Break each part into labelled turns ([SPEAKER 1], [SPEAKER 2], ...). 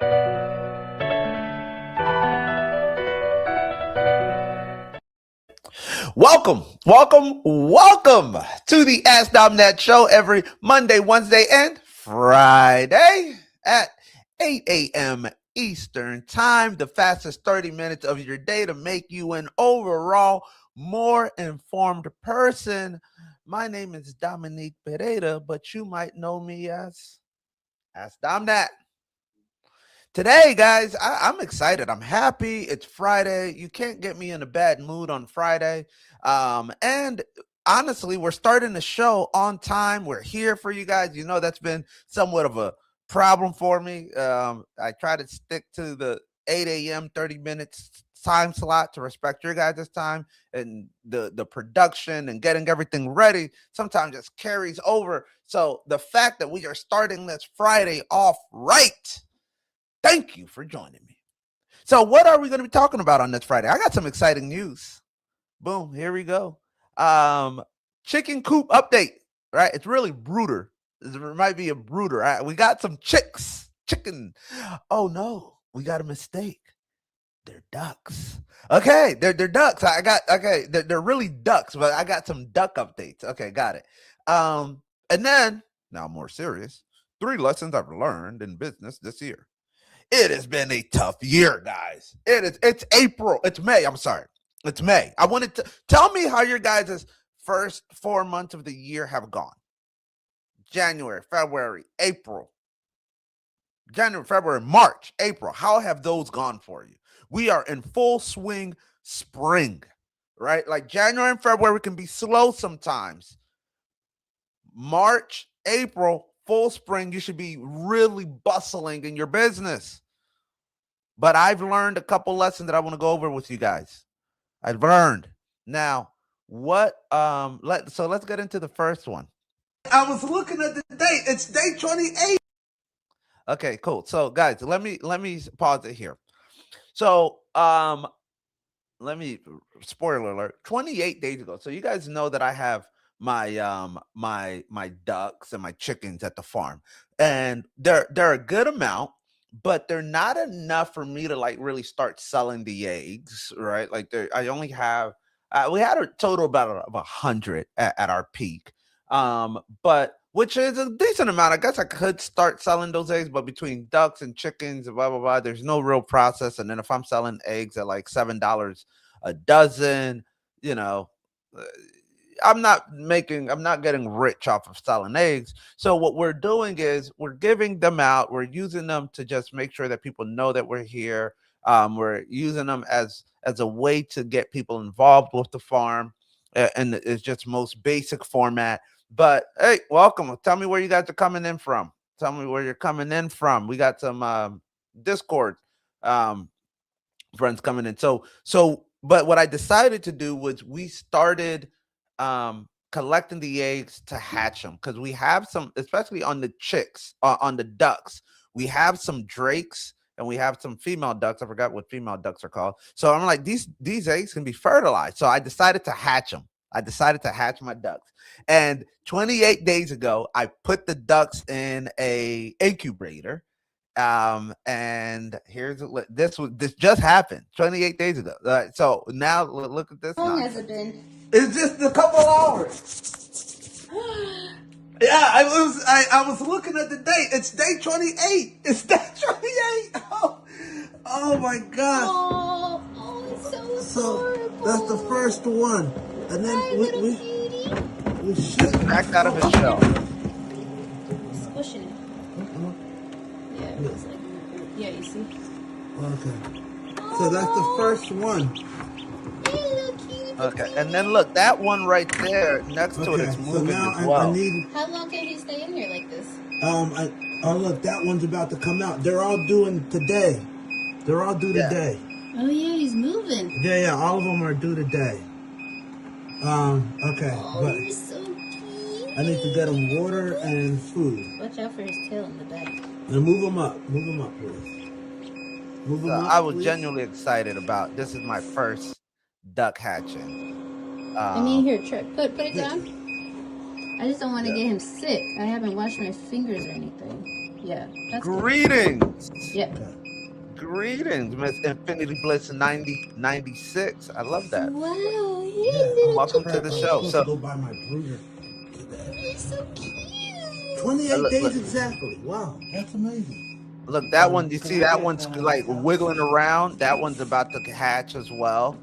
[SPEAKER 1] Welcome to the Ask Domnet Show every Monday, Wednesday, and Friday at 8 a.m. Eastern Time, the fastest 30 minutes of your day to make you an overall more informed person. My name is Dominique Pereira, but you might know me as Ask Domnet. Today, guys, I'm excited. I'm happy. It's Friday. You can't get me in a bad mood on Friday. And honestly, we're starting the show on time. We're here for you guys. You know, that's been somewhat of a problem for me. I try to stick to the 8 a.m., 30 minutes time slot to respect your guys' time, and the production and getting everything ready sometimes just carries over. So the fact that we are starting this Friday off right, thank you for joining me. So, what are we going to be talking about on this Friday? I got some exciting news. Boom, here we go. Chicken coop update, right? It's really brooder. It might be a brooder. Right? We got some chicken. Oh no, we got a mistake. They're ducks. Okay, they're ducks. They're really ducks, but I got some duck updates. Okay, got it. And then now more serious. 3 lessons I've learned in business this year. It has been a tough year, guys. It's April. It's May. I'm sorry. It's May. I wanted to tell me how your guys' first 4 months of the year have gone. January, February, April. January, February, March, April. How have those gone for you? We are in full swing spring, right? Like January and February can be slow sometimes. March, April, full spring, you should be really bustling in your business. But I've learned a couple lessons that I want to go over with you guys. I've learned. Now, let's get into the first one. I was looking at the date. It's day 28. Okay, cool. So guys, let me pause it here. So let me spoiler alert, 28 days ago. So you guys know that I have my ducks and my chickens at the farm. And they're a good amount, but they're not enough for me to like really start selling the eggs, right? Like I only have we had a total about of 100 at our peak. But which is a decent amount. I guess I could start selling those eggs, but between ducks and chickens and blah blah blah, there's no real process. And then if I'm selling eggs at like $7 a dozen, you know, uh, I'm not getting rich off of selling eggs. So what we're doing is we're giving them out. We're using them to just make sure that people know that we're here. We're using them as a way to get people involved with the farm, and it's just most basic format. But hey, welcome. Tell me where you guys are coming in from. Tell me where you're coming in from. We got some Discord um, friends coming in. But what I decided to do was we started collecting the eggs to hatch them, because we have some, especially on the chicks, on the ducks. We have some drakes and we have some female ducks. I forgot what female ducks are called. So I'm like, these eggs can be fertilized. So I decided to hatch them. I decided to hatch my ducks. And 28 days ago, I put the ducks in a incubator. And here's this just happened 28 days ago. So now look at this.
[SPEAKER 2] How long has it been?
[SPEAKER 1] It's just a couple hours. Yeah, I was looking at the date. It's day 28. It's day 28. Oh my gosh.
[SPEAKER 2] It's
[SPEAKER 1] So
[SPEAKER 2] adorable.
[SPEAKER 1] that's the first one. And then
[SPEAKER 2] Hi, little cutie.
[SPEAKER 1] we should cracked out of his shell.
[SPEAKER 2] Squishing it. Yeah, it's like, yeah, you see?
[SPEAKER 1] Okay. So that's the first one.
[SPEAKER 2] Hey, little cutie.
[SPEAKER 1] Okay, and then look, that one right there next to it is moving as well.
[SPEAKER 2] How long can he stay in here like this?
[SPEAKER 1] Oh look, that one's about to come out. They're all doing today. They're all due today.
[SPEAKER 2] Oh yeah, he's moving.
[SPEAKER 1] Yeah, all of them are due today. Okay,
[SPEAKER 2] Oh,
[SPEAKER 1] but
[SPEAKER 2] you're so cute.
[SPEAKER 1] I need to get them water and food.
[SPEAKER 2] Watch out for his tail in the back.
[SPEAKER 1] And move them up, please. Move them up, I was genuinely excited about this. Is my first duck hatching.
[SPEAKER 2] I mean, here, put it down. I just don't want to get him sick. I haven't washed my fingers or anything. Yeah, that's good.
[SPEAKER 1] Greetings.
[SPEAKER 2] Yeah.
[SPEAKER 1] Greetings, Miss Infinity Bliss 9096. I love that.
[SPEAKER 2] Wow, hey,
[SPEAKER 3] Yeah.
[SPEAKER 2] little
[SPEAKER 3] Oh
[SPEAKER 1] Welcome to
[SPEAKER 3] crap!
[SPEAKER 1] the
[SPEAKER 3] I was
[SPEAKER 1] show.
[SPEAKER 3] supposed to
[SPEAKER 1] So
[SPEAKER 3] go buy my brooder.
[SPEAKER 2] He's so cute.
[SPEAKER 3] 28
[SPEAKER 1] look, look,
[SPEAKER 3] days exactly. Wow, that's amazing.
[SPEAKER 1] look, that one, you see that one's like wiggling around. That one's about to hatch as well.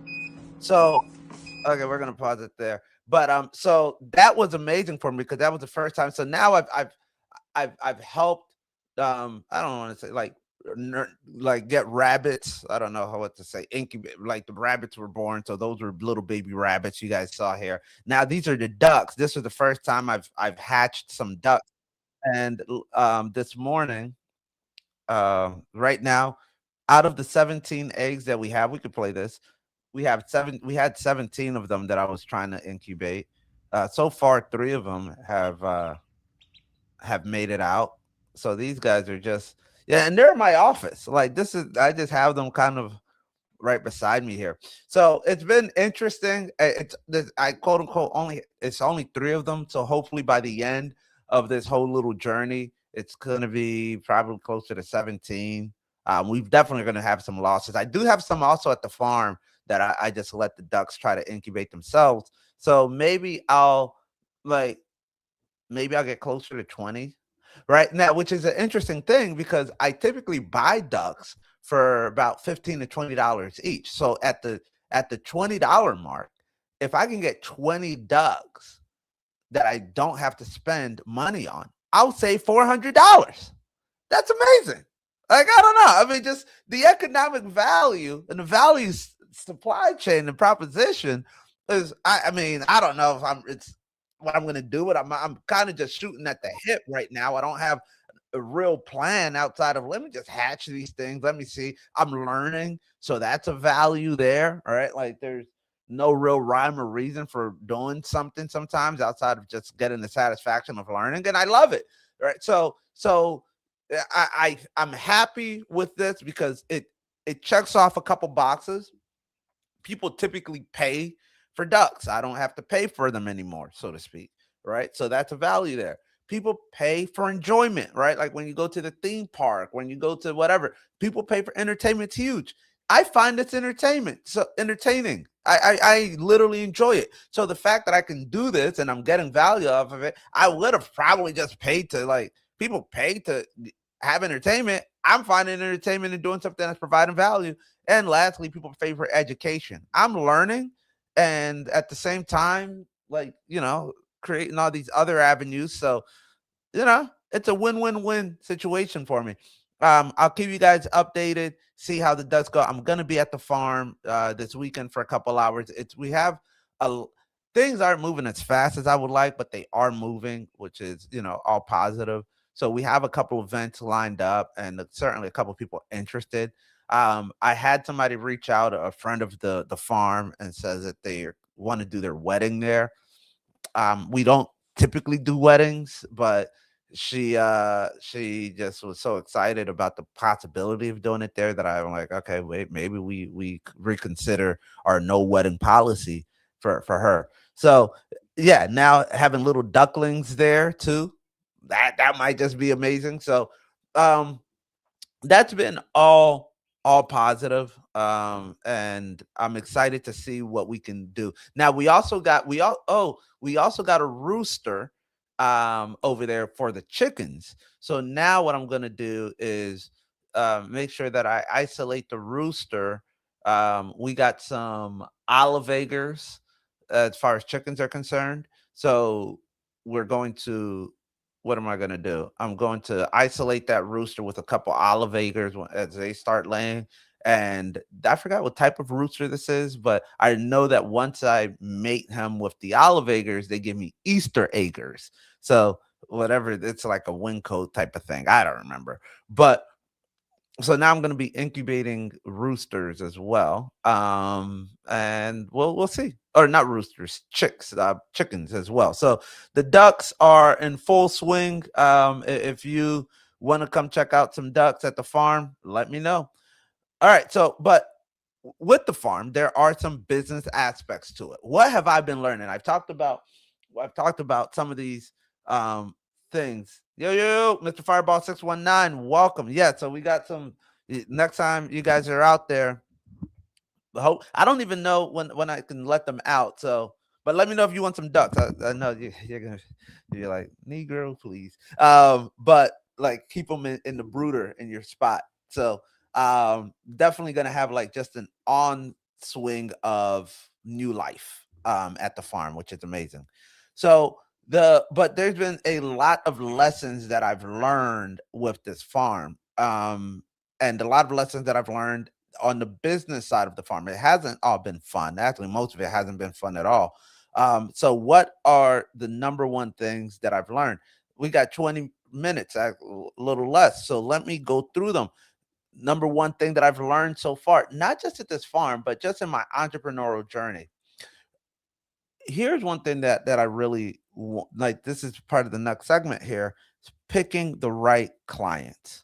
[SPEAKER 1] So okay, we're gonna pause it there. But so that was amazing for me because that was the first time. So now I've helped. I don't want to say like like get rabbits. I don't know how what to say. Incubate like the rabbits were born. So those were little baby rabbits you guys saw here. Now these are the ducks. This is the first time I've hatched some ducks. And this morning, right now, out of the 17 eggs that we have, we could play this. We had 17 of them that I was trying to incubate. So far, three of them have made it out. So these guys are just yeah, and they're in my office. Like this is I just have them kind of right beside me here. So it's been interesting. I quote unquote only it's only three of them. So hopefully by the end of this whole little journey, it's gonna be probably closer to 17. We've definitely gonna have some losses. I do have some also at the farm that I just let the ducks try to incubate themselves. So like maybe I'll get closer to 20 right now, which is an interesting thing because I typically buy ducks for about 15 to $20 each. So at the $20 mark, if I can get 20 ducks that I don't have to spend money on, I'll save $400. That's amazing. Like, I don't know. I mean, just the economic value and the value supply chain and proposition is, I mean, I don't know if it's what I'm going to do. It. I'm kind of just shooting at the hip right now. I don't have a real plan outside of let me just hatch these things. Let me see. I'm learning. So that's a value there. All right. Like, there's no real rhyme or reason for doing something sometimes outside of just getting the satisfaction of learning. And I love it. Right. So, I'm happy with this because it checks off a couple boxes. People typically pay for ducks. I don't have to pay for them anymore, so to speak. Right. So that's a value there. People pay for enjoyment, right? Like when you go to the theme park, when you go to whatever, people pay for entertainment. It's huge. I find it's entertainment, so entertaining. I literally enjoy it. So the fact that I can do this and I'm getting value off of it, I would have probably just paid to like people pay to have entertainment. I'm finding entertainment and doing something that's providing value. And lastly, people pay for education. I'm learning and at the same time, like, creating all these other avenues. So, it's a win-win-win situation for me. I'll keep you guys updated, see how the ducks go. I'm gonna be at the farm this weekend for a couple hours. We have a things aren't moving as fast as I would like, but they are moving, which is all positive. So we have a couple events lined up, and certainly a couple people interested. I had somebody reach out, a friend of the farm, and says that they want to do their wedding there. We don't typically do weddings, but she just was so excited about the possibility of doing it there that I'm like, okay, wait, maybe we reconsider our no wedding policy for her. So yeah, now having little ducklings there too, that might just be amazing. So um that's been all positive, and I'm excited to see what we can do. Now we also got a rooster over there for the chickens. So now what I'm going to do is make sure that I isolate the rooster. We got some olive acres as far as chickens are concerned. So we're going to what am I going to do? I'm going to isolate that rooster with a couple olive acres as they start laying. And I forgot what type of rooster this is, but I know that once I mate him with the olive acres, they give me Easter acres. So whatever, it's like a wing coat type of thing. I don't remember. But so now I'm going to be incubating roosters as well. And we'll see. Or not roosters, chickens as well. So the ducks are in full swing. If you want to come check out some ducks at the farm, let me know. All right. So, but with the farm, there are some business aspects to it. What have I been learning? I've talked about some of these um things Yo, Mr. Fireball 619, welcome. Yeah, so we got some. Next time you guys are out there, hope I don't even know when I can let them out. So, but let me know if you want some ducks. I know you're gonna you're like Negro, please. But like keep them in the brooder in your spot. So, definitely gonna have like just an on swing of new life at the farm, which is amazing. So but there's been a lot of lessons that I've learned with this farm. And a lot of lessons that I've learned on the business side of the farm. It hasn't all been fun. Actually, most of it hasn't been fun at all. So, what are the number one things that I've learned? We got 20 minutes, a little less. So, let me go through them. Number one thing that I've learned so far, not just at this farm, but just in my entrepreneurial journey. Here's one thing that I really like. This is part of the next segment here: is picking the right client.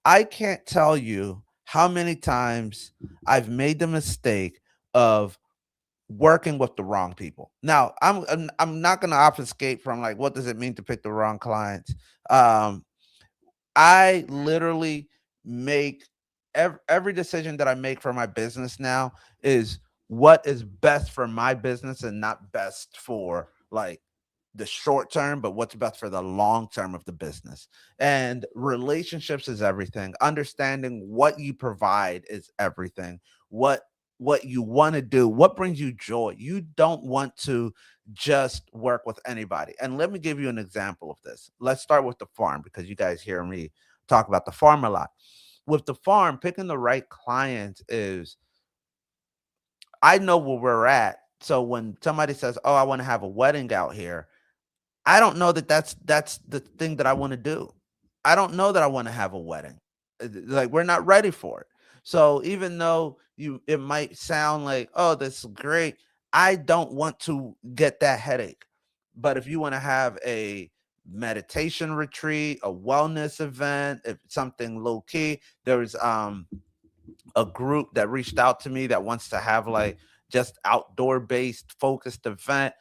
[SPEAKER 1] I can't tell you how many times I've made the mistake of working with the wrong people. Now, I'm not going to obfuscate from like what does it mean to pick the wrong clients. Um, I literally make every decision that I make for my business now is what is best for my business and not best for like the short term, but what's best for the long term of the business. And relationships is everything. Understanding what you provide is everything. What you want to do, what brings you joy. You don't want to just work with anybody. And let me give you an example of this. Let's start with the farm because you guys hear me talk about the farm a lot. With the farm, picking the right client is I know where we're at. So when somebody says, "Oh, I want to have a wedding out here," I don't know that that's the thing that I wanna do. I don't know that I wanna have a wedding. Like, we're not ready for it. So, even though it might sound like, "Oh, this is great," I don't want to get that headache. But if you wanna have a meditation retreat, a wellness event, if something low key, there's, a group that reached out to me that wants to have, like, just outdoor based focused event.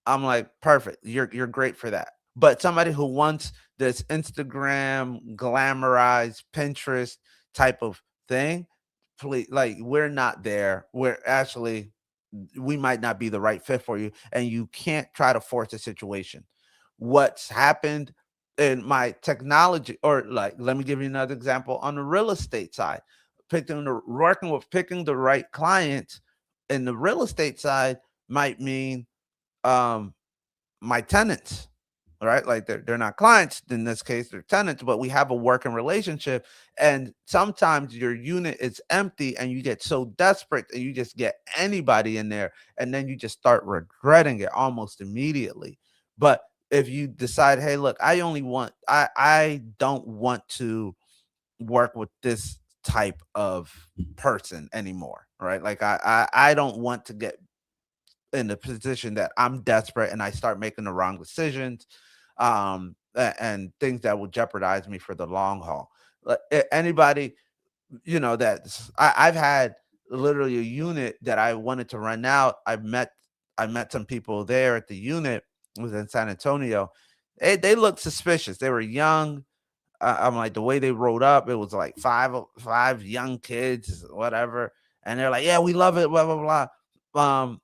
[SPEAKER 1] I'm like, perfect. You're great for that. But somebody who wants this Instagram glamorized Pinterest type of thing, please, like we're not there. We're actually we might not be the right fit for you, and you can't try to force a situation. What's happened in my technology, or like, let me give you another example on the real estate side. Picking the right clients in the real estate side might mean um my tenants, right? Like they're not clients in this case, they're tenants, but we have a working relationship. And sometimes your unit is empty and you get so desperate and you just get anybody in there and then you just start regretting it almost immediately. But if you decide, hey, look, I don't want to work with this type of person anymore, right? Like I don't want to get in the position that I'm desperate and I start making the wrong decisions, and things that will jeopardize me for the long haul. Like anybody, I've had literally a unit that I wanted to run out. I met some people there at the unit. It was in San Antonio. They looked suspicious. They were young. I'm like the way they rode up. It was like five young kids, whatever, and they're like, "Yeah, we love it." Blah blah blah.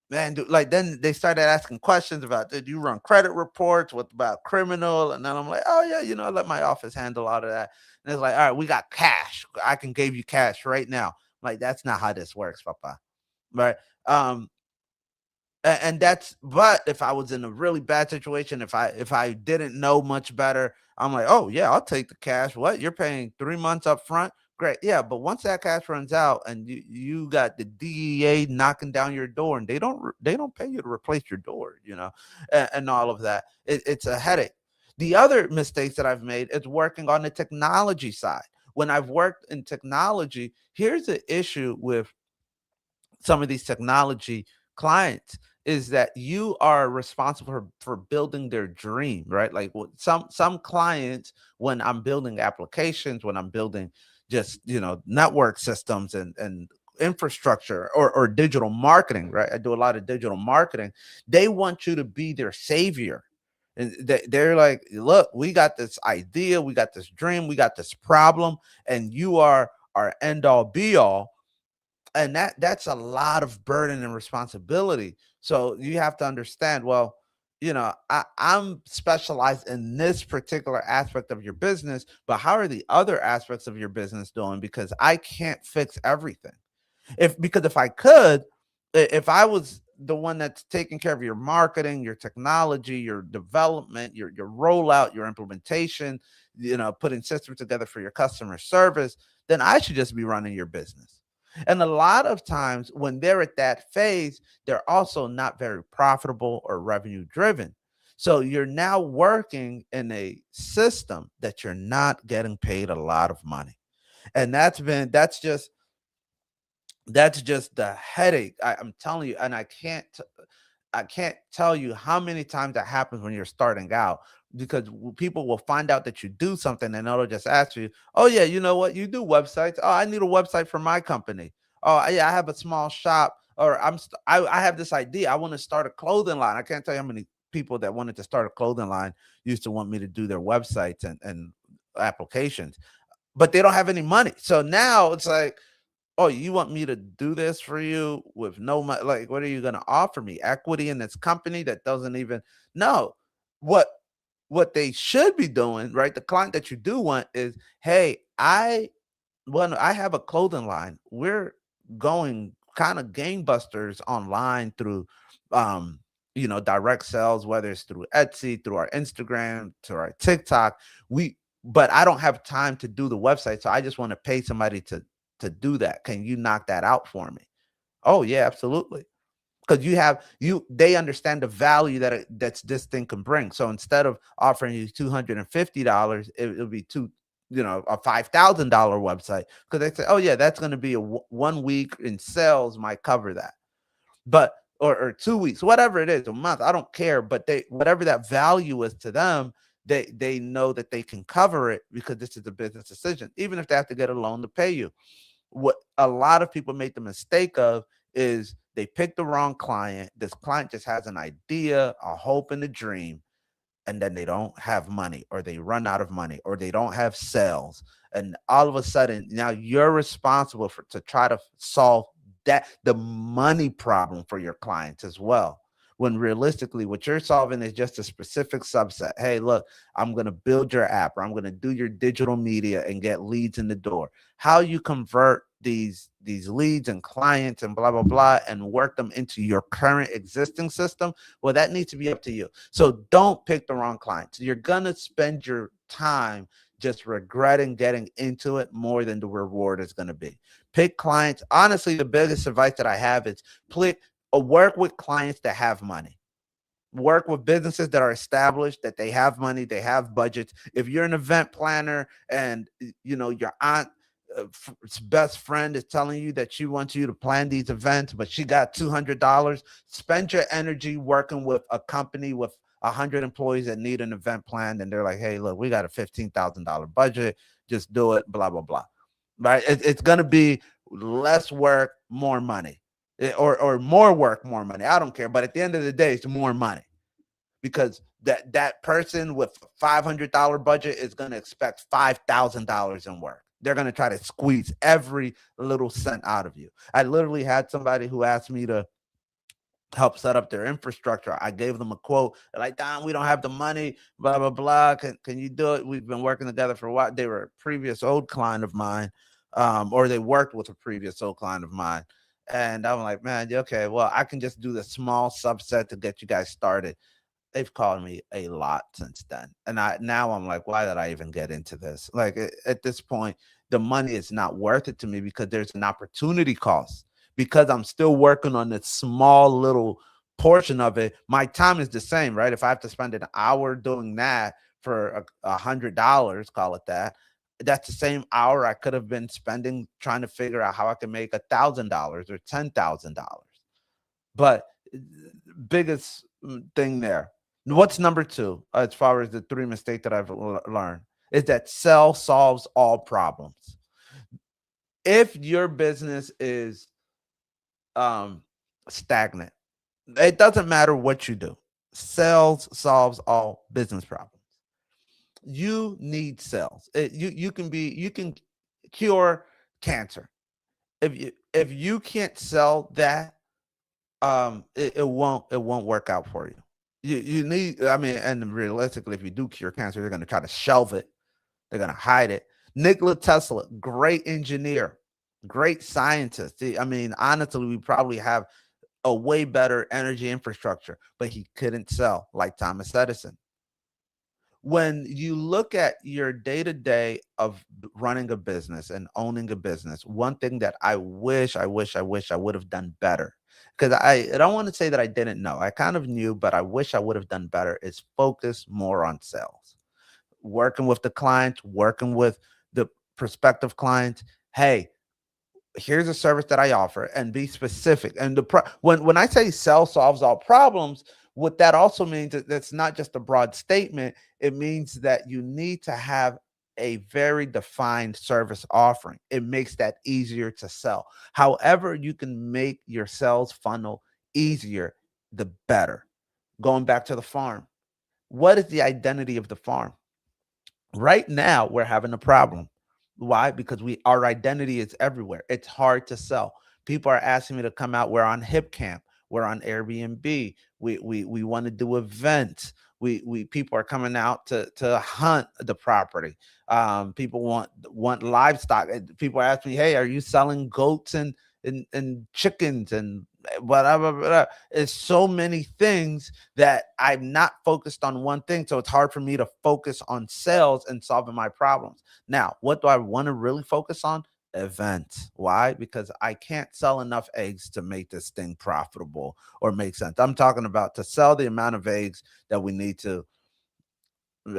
[SPEAKER 1] Man, dude, like then they started asking questions about, did you run credit reports? What about criminal? And then I'm like, oh yeah, I let my office handle all of that. And it's like, all right, we got cash. I can give you cash right now. I'm like, that's not how this works, Papa. Right. Um, and that's, but if I was in a really bad situation, if I didn't know much better, I'm like, oh yeah, I'll take the cash. What, you're paying 3 months up front? Great. Yeah, but once that cash runs out and you got the DEA knocking down your door and they don't pay you to replace your door, and all of that, it's a headache. The other mistakes that I've made is working on the technology side. When I've worked in technology, here's the issue with some of these technology clients is that you are responsible for building their dream, right? Like some clients, when I'm building applications, when I'm building just network systems and infrastructure or digital marketing, right? I do a lot of digital marketing. They want you to be their savior. And they're like, look, we got this idea, we got this dream, we got this problem, and you are our end all be all. And that's a lot of burden and responsibility. So you have to understand, well, I'm specialized in this particular aspect of your business, but how are the other aspects of your business doing? Because I can't fix everything. Because if I could, if I was the one that's taking care of your marketing, your technology, your development, your rollout, your implementation, putting systems together for your customer service, then I should just be running your business. And a lot of times when they're at that phase, they're also not very profitable or revenue driven. So you're now working in a system that you're not getting paid a lot of money. And that's just the headache. I'm telling you, and I can't tell you how many times that happens when you're starting out, because people will find out that you do something and they'll just ask you, "Oh yeah, you know what? You do websites. Oh, I need a website for my company. Oh yeah, I have a small shop, or I have this idea. I want to start a clothing line." I can't tell you how many people that wanted to start a clothing line used to want me to do their websites and applications, but they don't have any money. So now it's like, oh, you want me to do this for you with no money? Like, what are you going to offer me? Equity in this company that doesn't even know what they should be doing, right? The client that you do want is, hey, I have a clothing line. We're going kind of gangbusters online through direct sales, whether it's through Etsy, through our Instagram, to our TikTok. We But I don't have time to do the website, so I just want to pay somebody to do that. Can you knock that out for me? Oh yeah, absolutely. Because they understand the value that's this thing can bring. So instead of offering you $250, it'll be a $5,000 website, because they say, oh yeah, that's going to be 1 week in sales might cover that. But or 2 weeks, whatever it is, a month, I don't care. But they whatever that value is to them, they know that they can cover it, because this is a business decision, even if they have to get a loan to pay you. What a lot of people make the mistake of is they pick the wrong client. This client just has an idea, a hope, and a dream, and then they don't have money, or they run out of money, or they don't have sales, and all of a sudden now you're responsible for to try to solve the money problem for your clients as well, when realistically what you're solving is just a specific subset. Hey, look, I'm going to build your app, or I'm going to do your digital media and get leads in the door. How you convert these leads and clients and blah blah blah and work them into your current existing system, well, that needs to be up to you. So don't pick the wrong clients. You're going to spend your time just regretting getting into it more than the reward is going to be. Pick clients. Honestly, the biggest advice that I have is work with clients that have money. Work with businesses that are established, that they have money, they have budgets. If you're an event planner and your aunt best friend is telling you that she wants you to plan these events, but she got $200, spend your energy working with a company with 100 employees that need an event plan, and they're like, hey, look, we got a $15,000 budget, just do it, blah blah blah. Right? It's going to be less work, more money. Or more work, more money. I don't care. But at the end of the day, it's more money, because that person with $500 budget is going to expect $5,000 in work. They're going to try to squeeze every little cent out of you. I literally had somebody who asked me to help set up their infrastructure. I gave them a quote. They're like, Don, we don't have the money, blah, blah, blah. Can you do it? We've been working together for a while. They were a previous old client of mine, or they worked with a previous old client of mine. And I'm like, man, okay, well, I can just do the small subset to get you guys started. They've called me a lot since then. And I'm like, why did I even get into this? Like at this point, the money is not worth it to me, because there's an opportunity cost. Because I'm still working on this small little portion of it, my time is the same, right? If I have to spend an hour doing that for $100, call it that, that's the same hour I could have been spending trying to figure out how I can make $1,000 or $10,000. But biggest thing there. What's number two, as far as the three mistakes that I've learned, is that sell solves all problems. If your business is um stagnant, it doesn't matter what you do. Sales solves all business problems. You need sales. You can cure cancer. If you can't sell that, it won't work out for you. You need, I mean, and realistically, if you do cure cancer, they're going to try to shelve it. They're going to hide it. Nikola Tesla, great engineer, great scientist. I mean, honestly, we probably have a way better energy infrastructure, but he couldn't sell like Thomas Edison. When you look at your day to day of running a business and owning a business, one thing that I would have done better, because I don't want to say that I didn't know. I kind of knew, but I wish I would have done better, is focus more on sales, working with the clients, working with the prospective clients. Hey, here's a service that I offer, and be specific. And when I say sell solves all problems, what that also means is that's not just a broad statement. It means that you need to have a very defined service offering. It makes that easier to sell. However, you can make your sales funnel easier, the better. Going back to the farm, what is the identity of the farm? Right now, we're having a problem. Why? Because our identity is everywhere. It's hard to sell. People are asking me to come out. We're on Hip Camp. We're on Airbnb. We want to do events. We people are coming out to hunt the property. People want livestock. People ask me, "Hey, are you selling goats and chickens and whatever?" Whatever. It's so many things that I'm not focused on one thing. So it's hard for me to focus on sales and solving my problems. Now, what do I want to really focus on? Events. Why? Because I can't sell enough eggs to make this thing profitable or make sense. I'm talking about to sell the amount of eggs that we need to.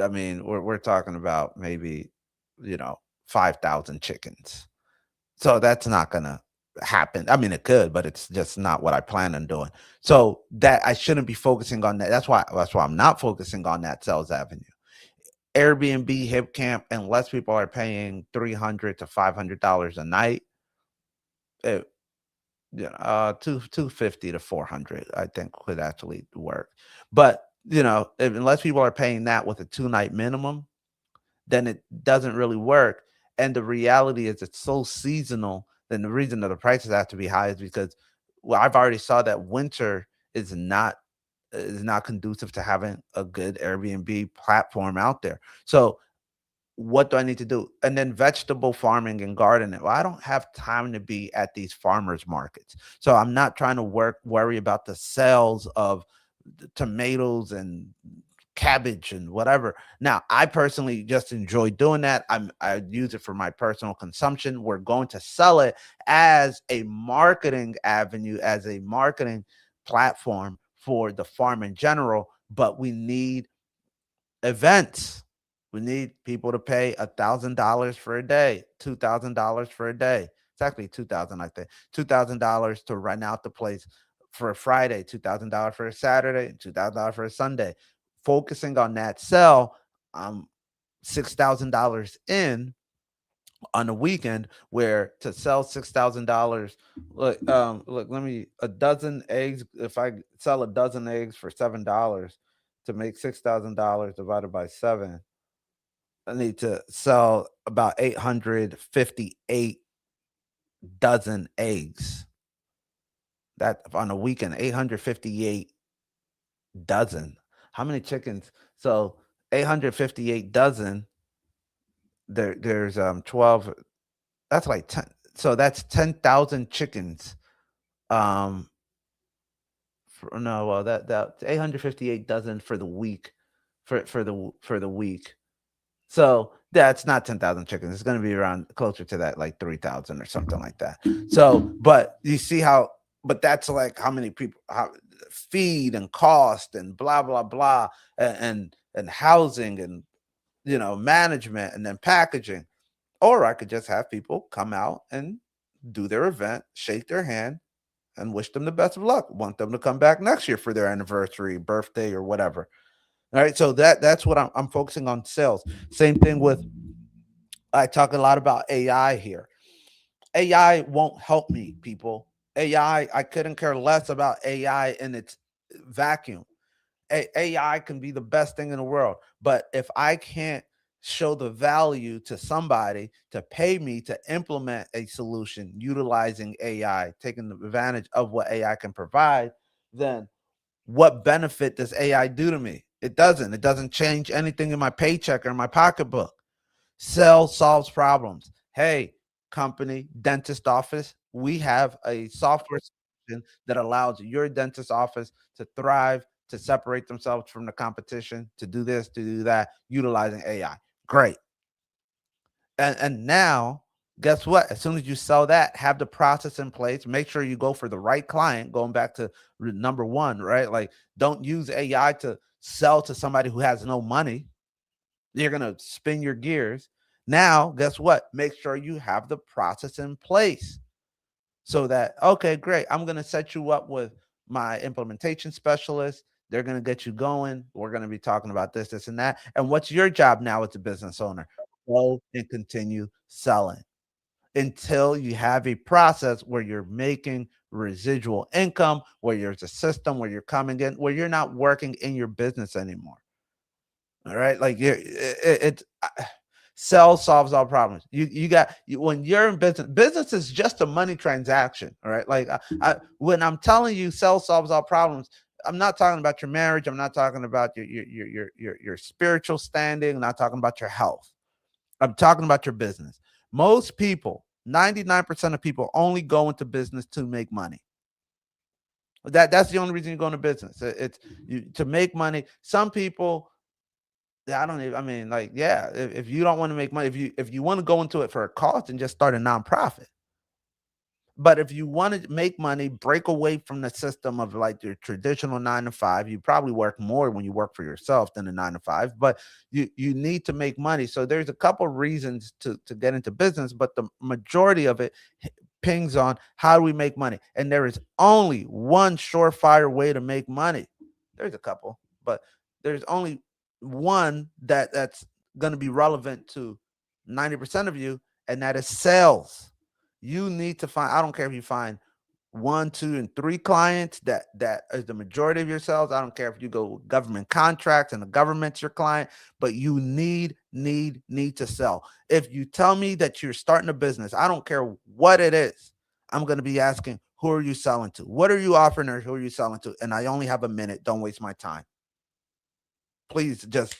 [SPEAKER 1] I mean, we're talking about maybe, you know, 5,000 chickens. So that's not gonna happen. I mean, it could, but it's just not what I plan on doing. So that I shouldn't be focusing on that. That's why I'm not focusing on that sales avenue. Airbnb, Hip Camp, unless people are paying $300 to $500 a night, it, two fifty to 400, I think could actually work. But unless people are paying that with a 2 night minimum, then it doesn't really work. And the reality is it's so seasonal. Then the reason that the prices have to be high is because, well, I've already saw that winter is not conducive to having a good Airbnb platform out there. So what do I need to do? And then vegetable farming and gardening. Well, I don't have time to be at these farmers markets. So I'm not trying to worry about the sales of the tomatoes and cabbage and whatever. Now, I personally just enjoy doing that. I use it for my personal consumption. We're going to sell it as a marketing avenue, as a marketing platform for the farm in general, but we need events. We need people to pay $1,000 for a day, $2,000 for a day. It's actually 2,000, I think. $2,000 to rent out the place for a Friday, $2,000 for a Saturday, and $2,000 for a Sunday. Focusing on that sell, um, $6,000 in on a weekend, where to sell $6,000, look, let me, a dozen eggs, if I sell a dozen eggs for $7, to make $6,000 divided by 7, I need to sell about 858 dozen eggs. That on a weekend, 858 dozen. How many chickens? So 858 dozen, there's 12, that's like 10. So that's 10,000 chickens. Um no, well, that 858 dozen for the week, for the week. So that's not 10,000 chickens. It's going to be around closer to that, like 3,000 or something like that. So, but you see how, but that's like how many people, how feed and cost and blah, blah, blah, and housing and, management and then packaging. Or I could just have people come out and do their event, shake their hand, and wish them the best of luck. Want them to come back next year for their anniversary, birthday, or whatever. All right. So that's what I'm focusing on, sales. Same thing with, I talk a lot about AI here. AI won't help me, people. I couldn't care less about AI in its vacuum. AI can be the best thing in the world, but if I can't show the value to somebody to pay me to implement a solution utilizing AI, taking advantage of what AI can provide, then what benefit does AI do to me? It doesn't. It doesn't change anything in my paycheck or my pocketbook. Sell solves problems. Hey, company, dentist office, we have a software solution that allows your dentist office to thrive, to separate themselves from the competition, to do this, to do that, utilizing AI. Great. And now, guess what? As soon as you sell that, have the process in place. Make sure you go for the right client. Going back to number one, right? Like, don't use AI to sell to somebody who has no money. You're gonna spin your gears. Now, guess what? Make sure you have the process in place so that, okay, great. I'm gonna set you up with my implementation specialist. They're gonna get you going. We're gonna be talking about this, this, and that. And what's your job now as a business owner? Go and continue selling until you have a process where you're making residual income, where there's a system where you're coming in, where you're not working in your business anymore. All right, like it's sell solves all problems. You got when you're in business. Business is just a money transaction. All right, like when I'm telling you sell solves all problems, I'm not talking about your marriage. I'm not talking about your spiritual standing. I'm not talking about your health. I'm talking about your business. Most people, 99% of people, only go into business to make money. That's the only reason you go into business. It's to make money. Some people, I don't even, I mean, like, yeah, if you don't want to make money, if you want to go into it for a cause, then just start a nonprofit. But if you want to make money, break away from the system of like your traditional 9 to 5. You probably work more when you work for yourself than a 9 to 5, but you need to make money. So there's a couple reasons to get into business, but the majority of it pings on how do we make money? And there is only one surefire way to make money. There's a couple, but there's only one that's going to be relevant to 90% of you, and that is sales. You need to find, I don't care if you find 1, 2, and 3 clients, that is the majority of your sales. I don't care if you go with government contracts and the government's your client, but you need to sell. If you tell me that you're starting a business, I don't care what it is, I'm going to be asking, who are you selling to? What are you offering, or who are you selling to? And I only have a minute. Don't waste my time. Please, just,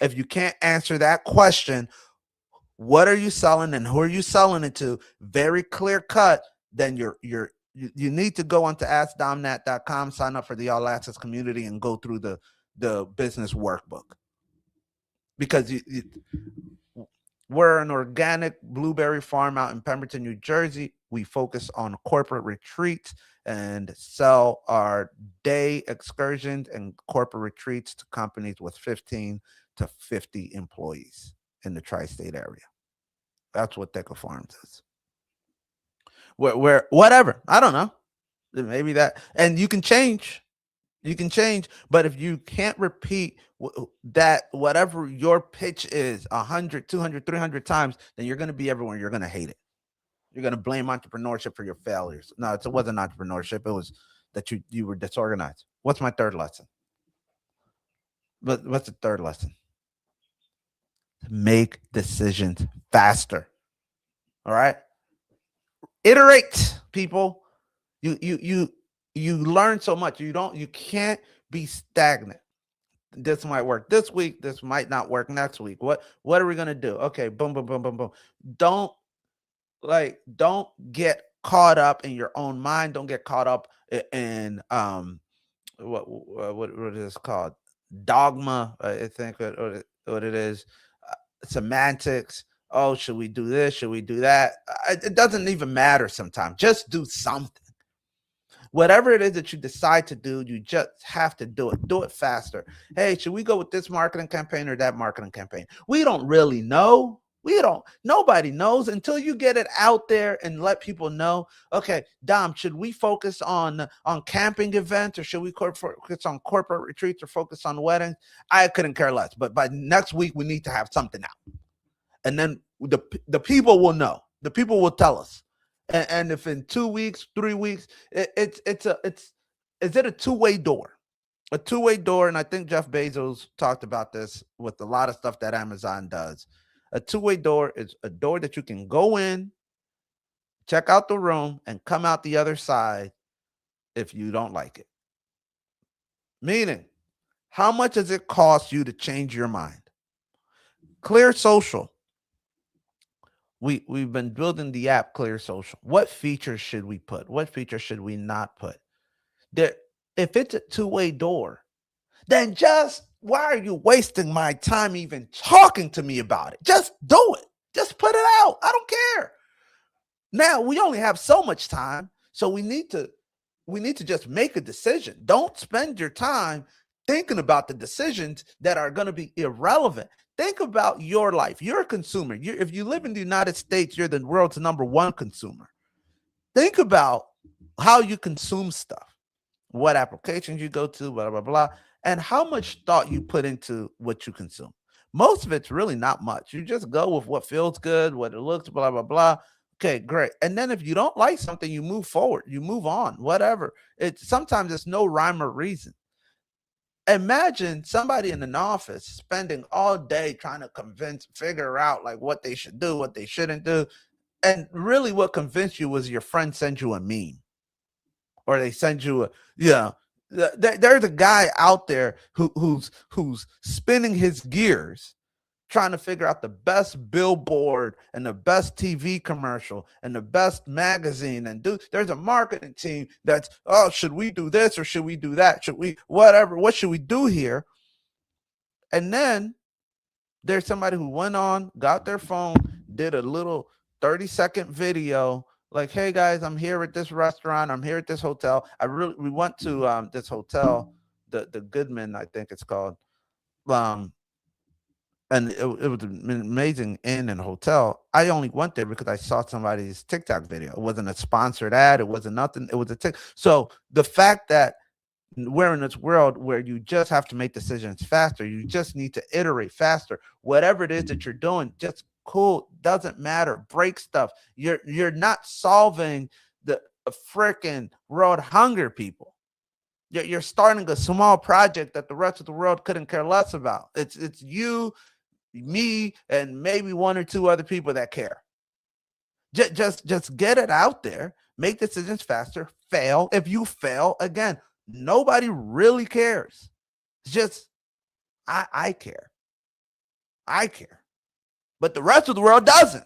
[SPEAKER 1] if you can't answer that question, what are you selling and who are you selling it to, very clear cut, then you need to go onto askdomnat.com, sign up for the all access community, and go through the business workbook. Because we're an organic blueberry farm out in Pemberton, New Jersey. We focus on corporate retreats and sell our day excursions and corporate retreats to companies with 15 to 50 employees in the tri-state area. That's what Teca Farm does. Where whatever, I don't know, maybe that, and you can change. You can change, but if you can't repeat that, whatever your pitch is 100, 200, 300 times, then you're going to be everywhere. You're going to hate it. You're going to blame entrepreneurship for your failures. No, it wasn't entrepreneurship. It was that you were disorganized. What's my third lesson? But what's the third lesson? Make decisions faster. All right. Iterate, people. You learn so much. You can't be stagnant. This might work this week. This might not work next week. What are we gonna do? Okay, boom, boom, boom, boom, boom. Don't don't get caught up in your own mind. Don't get caught up in what is called dogma. I think what it is, semantics. Oh, should we do this? Should we do that? It doesn't even matter sometimes. Just do something. Whatever it is that you decide to do, you just have to do it. Do it faster. Hey, should we go with this marketing campaign or that marketing campaign? We don't really know. Nobody knows until you get it out there and let people know. Okay, Dom, should we focus on camping events, or should we focus on corporate retreats, or focus on weddings? I couldn't care less. But by next week, we need to have something out. And then the people will know. The people will tell us. And if in 2 weeks, 3 weeks, is it a two-way door? A two-way door, and I think Jeff Bezos talked about this with a lot of stuff that Amazon does. A two-way door is a door that you can go in, check out the room, and come out the other side if you don't like it. Meaning, how much does it cost you to change your mind? Clear Social. We've been building the app Clear Social. What features should we put? What features should we not put? There, if it's a two-way door, then just why are you wasting my time even talking to me about it? Just do it. Just put it out. I don't care. Now we only have so much time, so we need to just make a decision. Don't spend your time thinking about the decisions that are going to be irrelevant. Think about your life. You're a consumer. If you live in the United States, you're the world's number one consumer. Think about how you consume stuff, what applications you go to, blah, blah, blah, and how much thought you put into what you consume. Most of it's really not much. You just go with what feels good, what it looks, blah, blah, blah. Okay, great. And then if you don't like something, you move forward, you move on, whatever. It's sometimes it's no rhyme or reason. Imagine somebody in an office spending all day trying to figure out like what they should do, what they shouldn't do. And really what convinced you was your friend sent you a meme or they send you a there's a guy out there who's spinning his gears trying to figure out the best billboard and the best TV commercial and the best magazine and there's a marketing team that's, oh, should we do this or should we do that, should we whatever, what should we do here? And then there's somebody who went on, got their phone, did a little 30-second video like, hey guys, I'm here at this restaurant, I'm here at this hotel. We went to this hotel, the Goodman, I think it's called. Um and it was an amazing inn and hotel. I only went there because I saw somebody's TikTok video. It wasn't a sponsored ad, it wasn't nothing. It was a tick. So the fact that we're in this world where you just have to make decisions faster. You just need to iterate faster. Whatever it is that you're doing, just cool. Doesn't matter. Break stuff. You're not solving the freaking world hunger, people. You're starting a small project that the rest of the world couldn't care less about. It's you, me, and maybe one or two other people that care. Just get it out there. Make decisions faster. Fail. If you fail, again, nobody really cares. It's just I care. I care. But the rest of the world doesn't.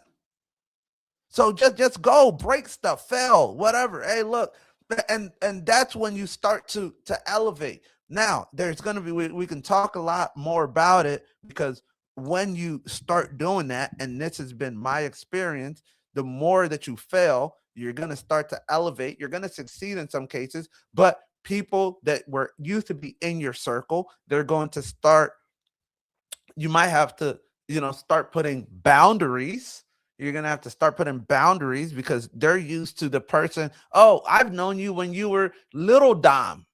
[SPEAKER 1] So just go, break stuff, fail, whatever. Hey, look, and that's when you start to elevate. Now, there's going to be we can talk a lot more about it because when you start doing that, and this has been my experience, the more that you fail, you're going to start to elevate. You're going to succeed in some cases, but people that were used to be in your circle, they're going to start, you might have to, start putting boundaries. You're going to have to start putting boundaries because they're used to the person. Oh, I've known you when you were little Dom.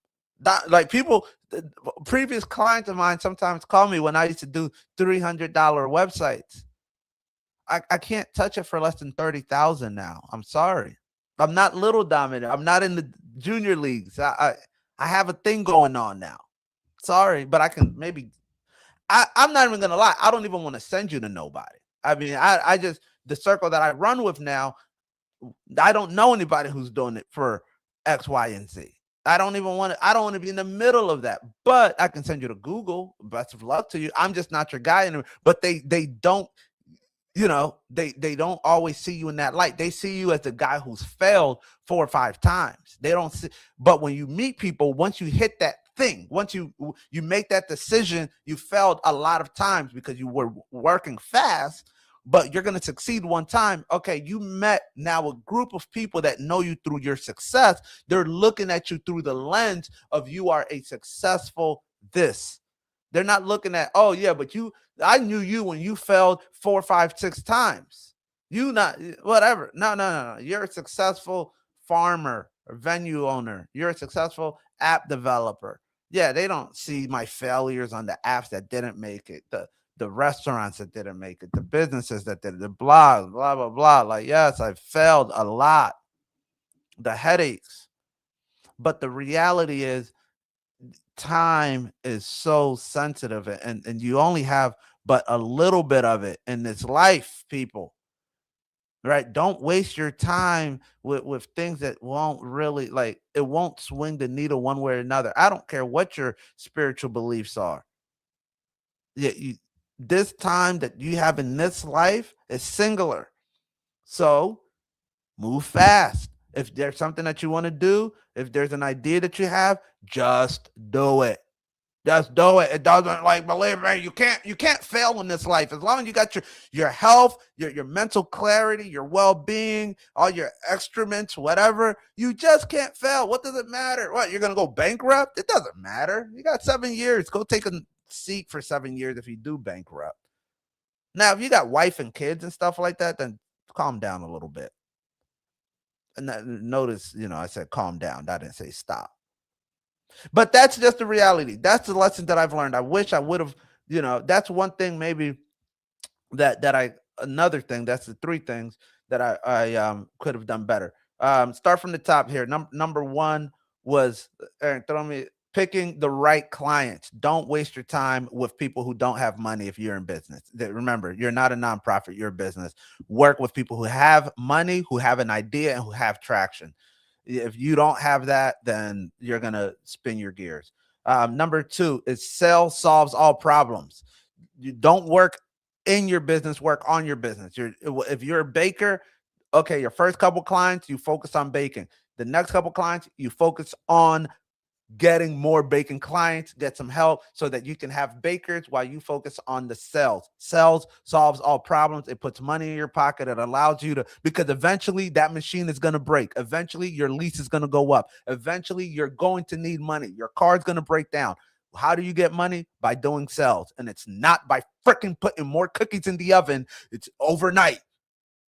[SPEAKER 1] Like people, previous clients of mine sometimes call me when I used to do $300 websites. I can't touch it for less than 30,000 now. I'm sorry. I'm not little dominant. I'm not in the junior leagues. I have a thing going on now. Sorry, but I can maybe. I'm not even gonna lie. I don't even want to send you to nobody. I mean, I just the circle that I run with now. I don't know anybody who's doing it for X, Y, and Z. I don't even want to. I don't want to be in the middle of that. But I can send you to Google. Best of luck to you. I'm just not your guy anymore. But they don't. They don't always see you in that light. They see you as the guy who's failed 4 or 5 times. They don't see, but when you meet people, once you hit that thing, once you make that decision, you failed a lot of times because you were working fast, but you're going to succeed one time. Okay, you met now a group of people that know you through your success. They're looking at you through the lens of you are a successful this. They're not looking at, oh yeah, but I knew you when you failed 4, 5, 6 times. You not whatever. No. You're a successful farmer or venue owner. You're a successful app developer. Yeah, they don't see my failures on the apps that didn't make it, the restaurants that didn't make it, the businesses that did it, the blogs, blah, blah, blah. Like, yes, I failed a lot. The headaches. But the reality is, time is so sensitive, and you only have but a little bit of it in this life, people. Right? Don't waste your time with things that won't really, like, it won't swing the needle one way or another. I don't care what your spiritual beliefs are. Yeah, this time that you have in this life is singular. So move fast. If there's something that you want to do, if there's an idea that you have, just do it. Just do it. It doesn't, like, believe me, you can't fail in this life. As long as you got your health, your mental clarity, your well-being, all your excrements, whatever, you just can't fail. What does it matter? What, you're gonna go bankrupt? It doesn't matter. You got 7 years. Go take a seat for 7 years if you do bankrupt. Now, if you got wife and kids and stuff like that, then calm down a little bit. And notice, I said calm down. I didn't say stop. But that's just the reality. That's the lesson that I've learned. I wish I would have, that's one thing maybe that I another thing, that's the three things that I could have done better. Start from the top here. Number one was, Aaron, throw me, picking the right clients. Don't waste your time with people who don't have money if you're in business. Remember, you're not a nonprofit, you're a business. Work with people who have money, who have an idea, and who have traction. If you don't have that, then you're gonna spin your gears. Number two is sell solves all problems. You don't work in your business, work on your business. If you're a baker, okay, your first couple clients, you focus on baking. The next couple clients, you focus on getting more baking clients, get some help so that you can have bakers while you focus on the sales. Sales solves all problems. It puts money in your pocket. It allows you to, because eventually that machine is going to break. Eventually your lease is going to go up. Eventually you're going to need money. Your car's going to break down. How do you get money? By doing sales. And it's not by freaking putting more cookies in the oven. It's overnight.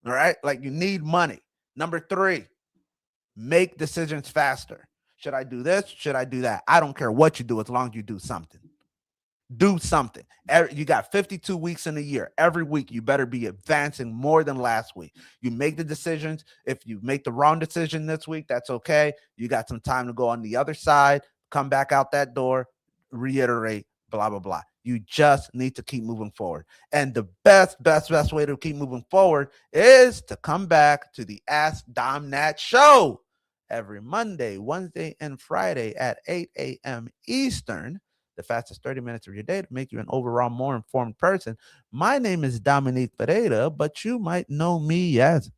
[SPEAKER 1] All right. Like, you need money. Number three, make decisions faster. Should I do this? Should I do that? I don't care what you do as long as you do something. Do something. You got 52 weeks in a year. Every week, you better be advancing more than last week. You make the decisions. If you make the wrong decision this week, that's okay. You got some time to go on the other side, come back out that door, reiterate, blah, blah, blah. You just need to keep moving forward. And the best way to keep moving forward is to come back to the Ask Dom Nat show every Monday, Wednesday, and Friday at 8 a.m. Eastern, the fastest 30 minutes of your day to make you an overall more informed person. My name is Dominique Pereira, but you might know me as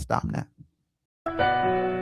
[SPEAKER 1] Dom Nat.